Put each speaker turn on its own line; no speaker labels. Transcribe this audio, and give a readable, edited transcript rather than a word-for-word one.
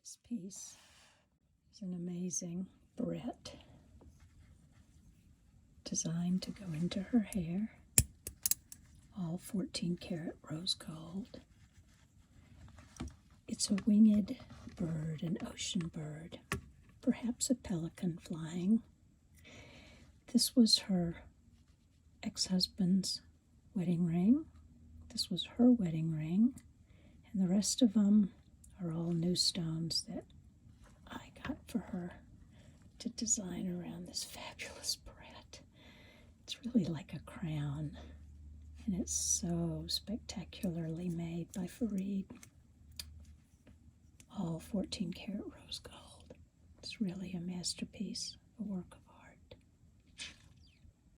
This piece is an amazing Barrette designed to go into her hair, all 14-karat rose gold. It's a winged bird, an ocean bird, perhaps a pelican flying. This was her ex-husband's wedding ring. This was her wedding ring, and the rest of them are all new stones that I got for her to design around this fabulous Barrette. It's really like a crown, and it's so spectacularly made by Fareed. All 14-karat rose gold. It's really a masterpiece, a work of